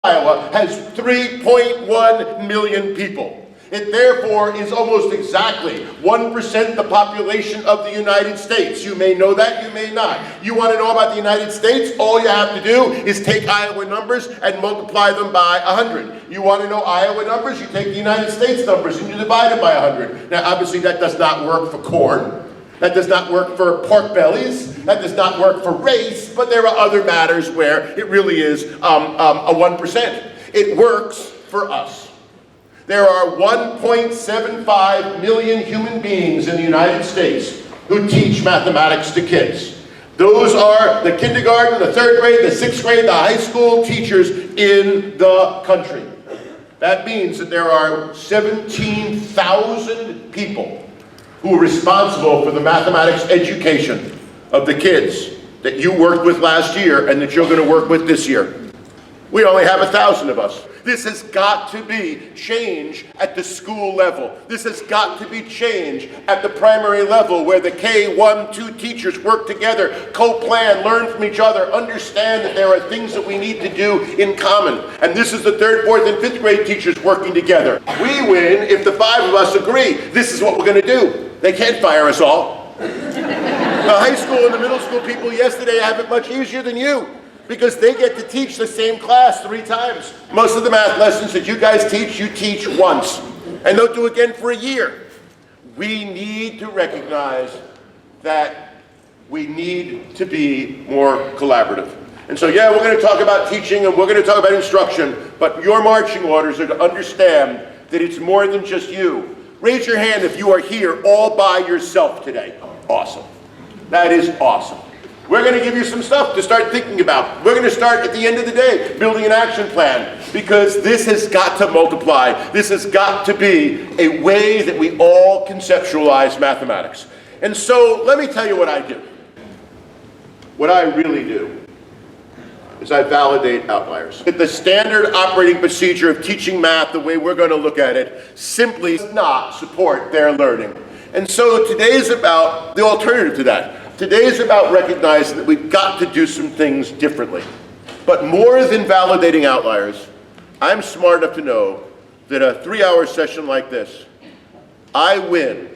Iowa has 3.1 million people. It therefore is almost exactly 1% the population of the United States. You may know that, you may not. You want to know about the United States? All you have to do is take Iowa numbers and multiply them by 100. You want to know Iowa numbers? You take the United States numbers and you divide them by 100. Now obviously that does not work for corn. That does not work for pork bellies. That does not work for race, but there are other matters where it really is a 1%. It works for us. There are 1.75 million human beings in the United States who teach mathematics to kids. Those are the kindergarten, the third grade, the sixth grade, the high school teachers in the country. That means that there are 17,000 people who are responsible for the mathematics education of the kids that you worked with last year and that you're going to work with this year. We only have 1,000 of us. This has got to be change at the school level. This has got to be change at the primary level where the K-1, 2 teachers work together, co-plan, learn from each other, understand that there are things that we need to do in common. And this is the 3rd, 4th, and 5th grade teachers working together. We win if the 5 of us agree. This is what we're going to do. They can't fire us all. The high school and the middle school people yesterday have it much easier than you, because they get to teach the same class 3 times. Most of the math lessons that you guys teach, you teach once. And they'll do again for a year. We need to recognize that we need to be more collaborative. And so yeah, we're going to talk about teaching and we're going to talk about instruction, but your marching orders are to understand that it's more than just you. Raise your hand if you are here all by yourself today. Awesome. That is awesome. We're going to give you some stuff to start thinking about. We're going to start at the end of the day building an action plan, because this has got to multiply. This has got to be a way that we all conceptualize mathematics. And so let me tell you what I do. What I really do is I validate outliers. The standard operating procedure of teaching math, the way we're going to look at it, simply does not support their learning. And so today is about the alternative to that. Today is about recognizing that we've got to do some things differently. But more than validating outliers, I'm smart enough to know that a 3-hour session like this, I win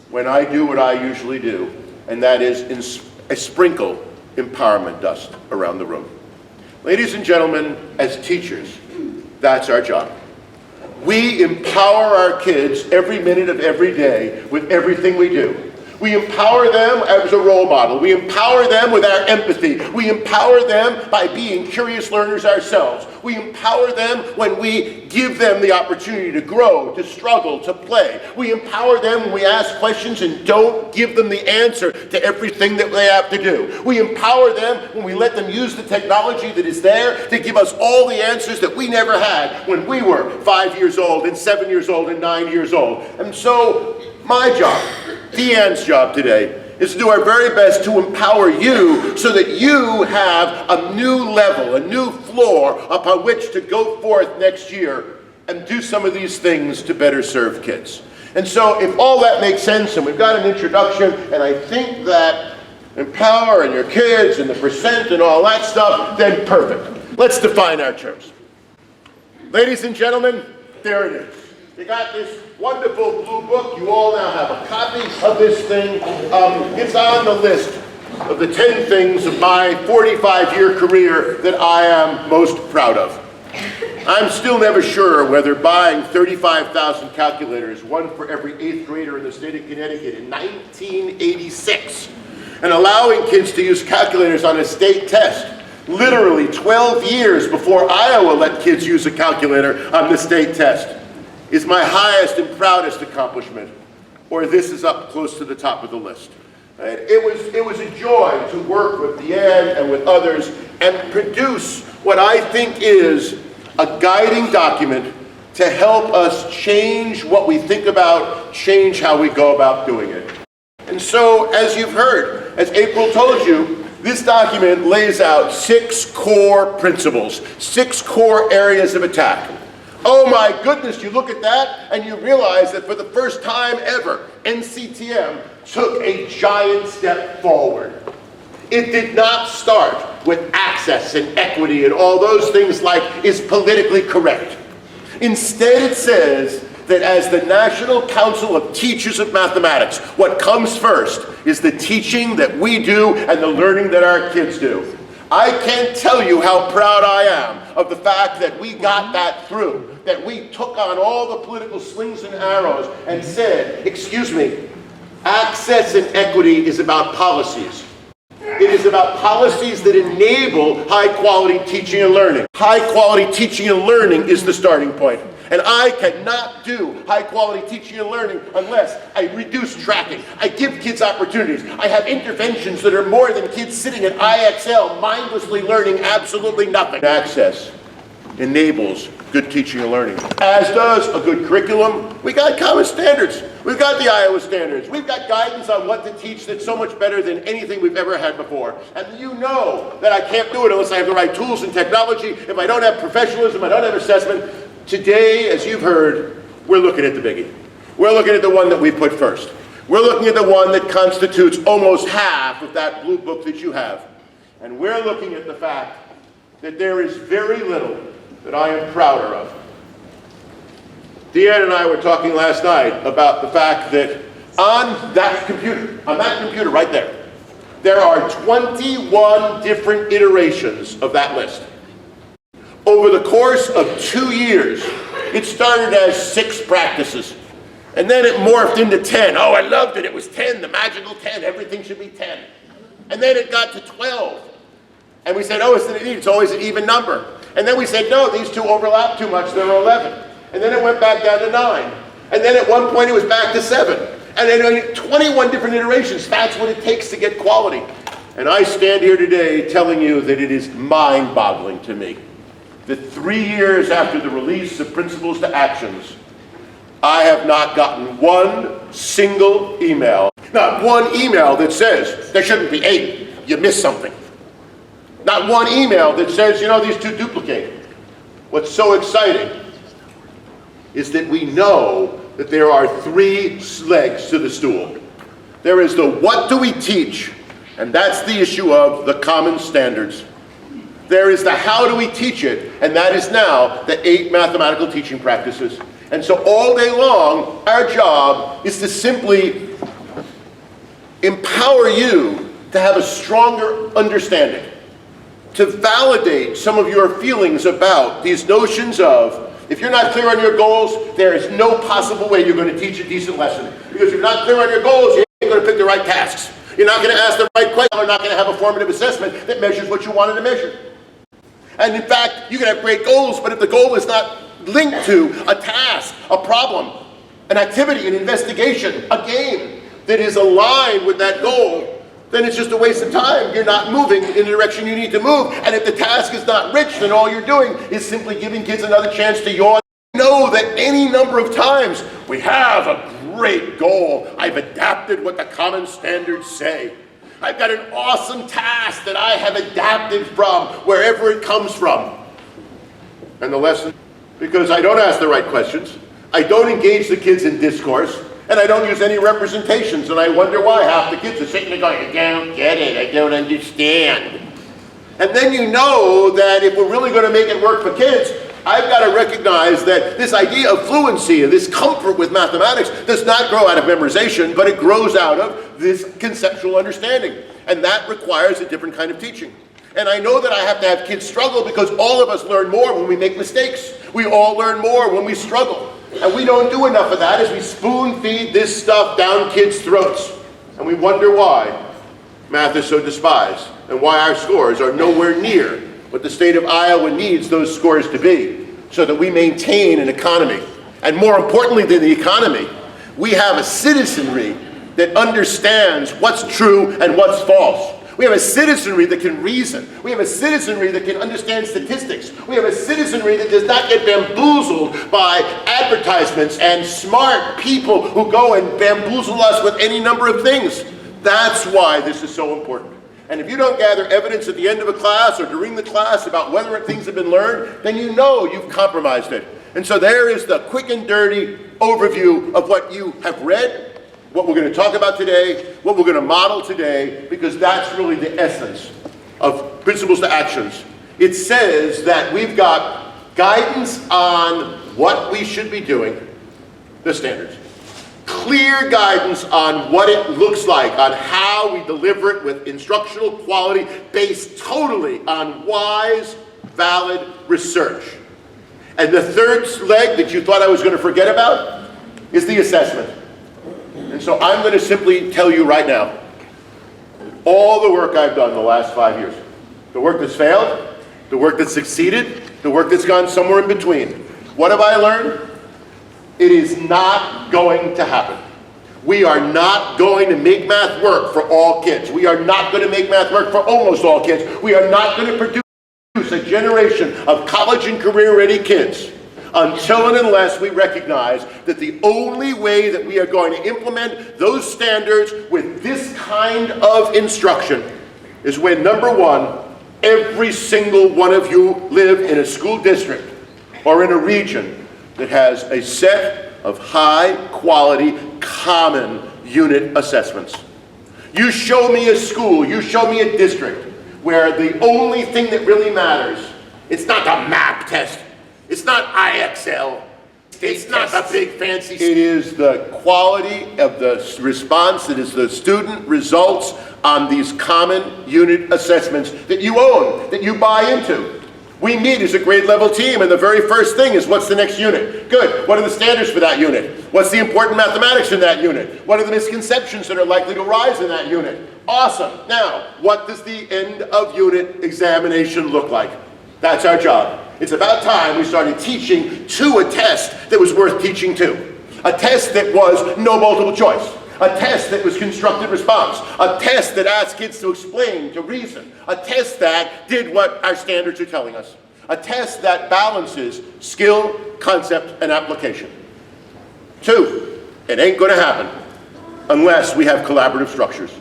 when I do what I usually do, and that is sprinkle empowerment dust around the room. Ladies and gentlemen, as teachers, that's our job. We empower our kids every minute of every day with everything we do. We empower them as a role model. We empower them with our empathy. We empower them by being curious learners ourselves. We empower them when we give them the opportunity to grow, to struggle, to play. We empower them when we ask questions and don't give them the answer to everything that they have to do. We empower them when we let them use the technology that is there to give us all the answers that we never had when we were 5 years old and 7 years old and 9 years old. And so my job, Deanne's job today, is to do our very best to empower you so that you have a new level, a new floor upon which to go forth next year and do some of these things to better serve kids. And so if all that makes sense and we've got an introduction, and I think that empower and your kids and the percent and all that stuff, then perfect. Let's define our terms. Ladies and gentlemen, there it is. You got this wonderful blue book. You all now have a copy of this thing. It's on the list of the 10 things of my 45-year career that I am most proud of. I'm still never sure whether buying 35,000 calculators, one for every 8th grader in the state of Connecticut in 1986, and allowing kids to use calculators on a state test, literally 12 years before Iowa let kids use a calculator on the state test, is my highest and proudest accomplishment, or this is up close to the top of the list. It was a joy to work with Deanne and with others and produce what I think is a guiding document to help us change what we think about, change how we go about doing it. And so, as you've heard, as April told you, this document lays out 6 core principles, 6 core areas of attack. Oh my goodness, you look at that and you realize that for the first time ever, NCTM took a giant step forward. It did not start with access and equity and all those things like is politically correct. Instead, it says that as the National Council of Teachers of Mathematics, what comes first is the teaching that we do and the learning that our kids do. I can't tell you how proud I am of the fact that we got that through, that we took on all the political slings and arrows and said, excuse me, access and equity is about policies. It is about policies that enable high-quality teaching and learning. High-quality teaching and learning is the starting point. And I cannot do high-quality teaching and learning unless I reduce tracking. I give kids opportunities. I have interventions that are more than kids sitting at IXL mindlessly learning absolutely nothing. Access enables good teaching and learning, as does a good curriculum. We got common standards. We've got the Iowa standards. We've got guidance on what to teach that's so much better than anything we've ever had before. And you know that I can't do it unless I have the right tools and technology. If I don't have professionalism, I don't have assessment. Today, as you've heard, we're looking at the biggie. We're looking at the one that we put first. We're looking at the one that constitutes almost half of that blue book that you have. And we're looking at the fact that there is very little that I am prouder of. Deanne and I were talking last night about the fact that on that computer right there are 21 different iterations of that list. Over the course of 2 years, it started as 6 practices. And then it morphed into 10. Oh, I loved it. It was 10, the magical 10. Everything should be 10. And then it got to 12. And we said, oh, it's always an even number. And then we said, no, these two overlap too much. There are 11. And then it went back down to 9. And then at one point it was back to 7. And then 21 different iterations. That's what it takes to get quality. And I stand here today telling you that it is mind-boggling to me that 3 years after the release of Principles to Actions, I have not gotten one single email, not one email that says, there shouldn't be 8, you missed something. Not one email that says, you know, these two duplicate. What's so exciting is that we know that there are 3 legs to the stool. There is the what do we teach, and that's the issue of the common standards. There is the how do we teach it, and that is now the 8 mathematical teaching practices. And so all day long, our job is to simply empower you to have a stronger understanding, to validate some of your feelings about these notions of, if you're not clear on your goals, there is no possible way you're going to teach a decent lesson. Because if you're not clear on your goals, you ain't going to pick the right tasks. You're not going to ask the right question, or not going to have a formative assessment that measures what you wanted to measure. And in fact, you can have great goals, but if the goal is not linked to a task, a problem, an activity, an investigation, a game that is aligned with that goal, then it's just a waste of time. You're not moving in the direction you need to move. And if the task is not rich, then all you're doing is simply giving kids another chance to yawn. Know that any number of times we have a great goal. I've adapted what the common standards say. I've got an awesome task that I have adapted from wherever it comes from. And the lesson, because I don't ask the right questions, I don't engage the kids in discourse, and I don't use any representations, and I wonder why half the kids are sitting there going, I don't get it, I don't understand. And then you know that if we're really going to make it work for kids, I've got to recognize that this idea of fluency and this comfort with mathematics does not grow out of memorization, but it grows out of this conceptual understanding. And that requires a different kind of teaching. And I know that I have to have kids struggle because all of us learn more when we make mistakes. We all learn more when we struggle. And we don't do enough of that as we spoon feed this stuff down kids' throats. And we wonder why math is so despised and why our scores are nowhere near what the state of Iowa needs those scores to be so that we maintain an economy. And more importantly than the economy, we have a citizenry that understands what's true and what's false. We have a citizenry that can reason. We have a citizenry that can understand statistics. We have a citizenry that does not get bamboozled by advertisements and smart people who go and bamboozle us with any number of things. That's why this is so important. And if you don't gather evidence at the end of a class or during the class about whether things have been learned, then you know you've compromised it. And so there is the quick and dirty overview of what you have read, what we're going to talk about today, what we're going to model today, because that's really the essence of Principles to Actions. It says that we've got guidance on what we should be doing, the standards. Clear guidance on what it looks like, on how we deliver it with instructional quality based totally on wise, valid research. And the third leg that you thought I was going to forget about is the assessment. And so I'm going to simply tell you right now, all the work I've done the last 5 years, the work that's failed, the work that's succeeded, the work that's gone somewhere in between. What have I learned? It is not going to happen. We are not going to make math work for all kids. We are not going to make math work for almost all kids. We are not going to produce a generation of college and career-ready kids until and unless we recognize that the only way that we are going to implement those standards with this kind of instruction is when, number one, every single one of you live in a school district or in a region that has a set of high-quality, common unit assessments. You show me a school, you show me a district where the only thing that really matters, it's not the MAP test, it's not IXL, it's not the big fancy, it is the quality of the response, it is the student results on these common unit assessments that you own, that you buy into. We meet as a grade level team, and the very first thing is, what's the next unit? Good. What are the standards for that unit? What's the important mathematics in that unit? What are the misconceptions that are likely to arise in that unit? Awesome. Now, what does the end of unit examination look like? That's our job. It's about time we started teaching to a test that was worth teaching to. A test that was no multiple choice. A test that was constructed response. A test that asked kids to explain, to reason. A test that did what our standards are telling us. A test that balances skill, concept, and application. 2, it ain't going to happen unless we have collaborative structures.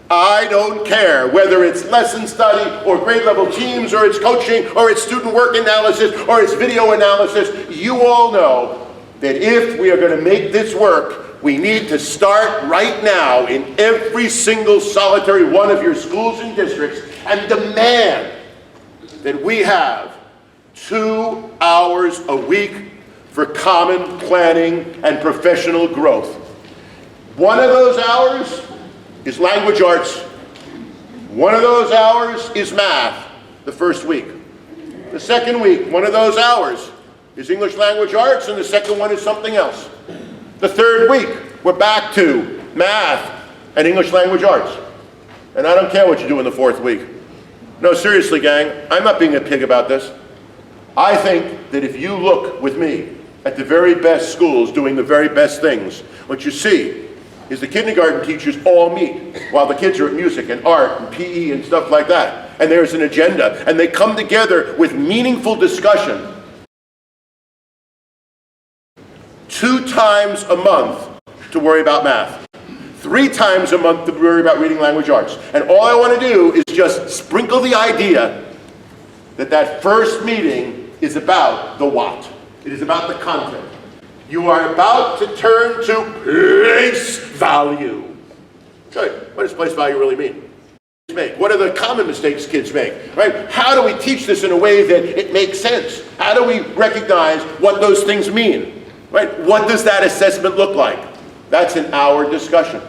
I don't care whether it's lesson study or grade level teams or it's coaching or it's student work analysis or it's video analysis. You all know that if we are going to make this work, we need to start right now in every single solitary one of your schools and districts and demand that we have 2 hours a week for common planning and professional growth. One of those hours is language arts. One of those hours is math, the first week. The second week, one of those hours is English language arts, and the second one is something else. The third week, we're back to math and English language arts. And I don't care what you do in the fourth week. No, seriously, gang, I'm not being a pig about this. I think that if you look with me at the very best schools doing the very best things, what you see is the kindergarten teachers all meet while the kids are at music and art and PE and stuff like that. And there's an agenda, and they come together with meaningful discussion 2 times a month to worry about math, 3 times a month to worry about reading language arts. And all I want to do is just sprinkle the idea that that first meeting is about the what. It is about the content. You are about to turn to place value. Good. What does place value really mean? What are the common mistakes kids make? Right? How do we teach this in a way that it makes sense? How do we recognize what those things mean? Right? What does that assessment look like? That's an hour discussion.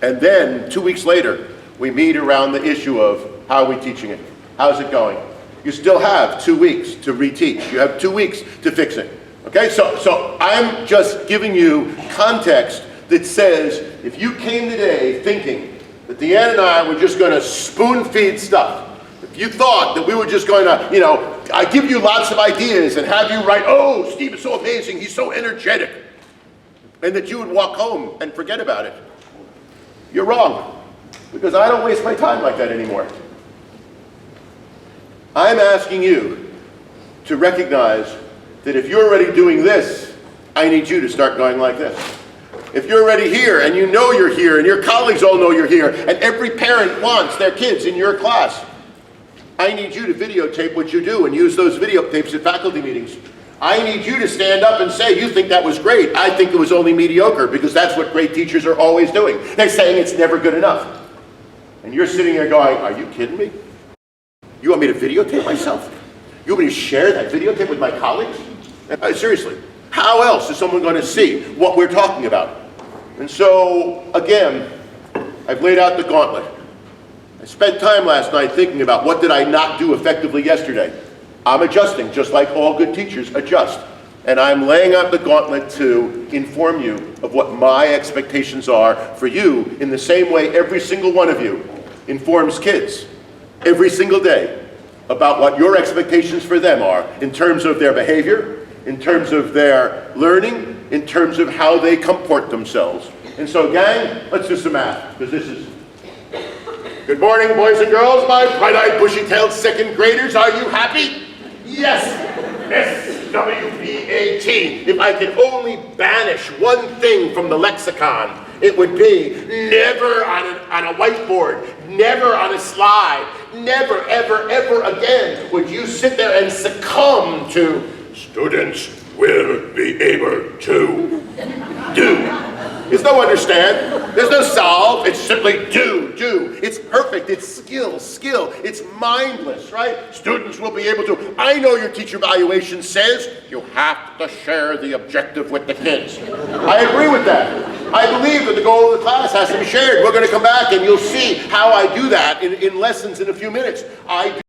And then 2 weeks later, we meet around the issue of how are we teaching it? How's it going? You still have 2 weeks to reteach. You have 2 weeks to fix it. Okay, so I'm just giving you context that says if you came today thinking that Deanne and I were just going to spoon feed stuff, if you thought that we were just going to, I give you lots of ideas and have you write, oh, Steve is so amazing, he's so energetic, and that you would walk home and forget about it, you're wrong, because I don't waste my time like that anymore. I'm asking you to recognize that if you're already doing this, I need you to start going like this. If you're already here, and you know you're here, and your colleagues all know you're here, and every parent wants their kids in your class, I need you to videotape what you do and use those videotapes at faculty meetings. I need you to stand up and say, you think that was great. I think it was only mediocre, because that's what great teachers are always doing. They're saying it's never good enough. And you're sitting there going, are you kidding me? You want me to videotape myself? You want me to share that videotape with my colleagues? Seriously, how else is someone going to see what we're talking about? And so, again, I've laid out the gauntlet. I spent time last night thinking about what did I not do effectively yesterday. I'm adjusting, just like all good teachers adjust. And I'm laying out the gauntlet to inform you of what my expectations are for you in the same way every single one of you informs kids every single day about what your expectations for them are in terms of their behavior, in terms of their learning, in terms of how they comport themselves. And so, gang, let's do some math, because this is... Good morning, boys and girls, my bright-eyed, bushy-tailed second graders. Are you happy? Yes. S-W-B-A-T. If I could only banish one thing from the lexicon, it would be never on a whiteboard, never on a slide, never, ever, ever again would you sit there and succumb to students will be able to do. There's no understand, there's no solve, it's simply do. It's perfect, it's skill. It's mindless, right? Students will be able to. I know your teacher evaluation says you have to share the objective with the kids. I agree with that. I believe that the goal of the class has to be shared. We're going to come back and you'll see how I do that in lessons in a few minutes. I do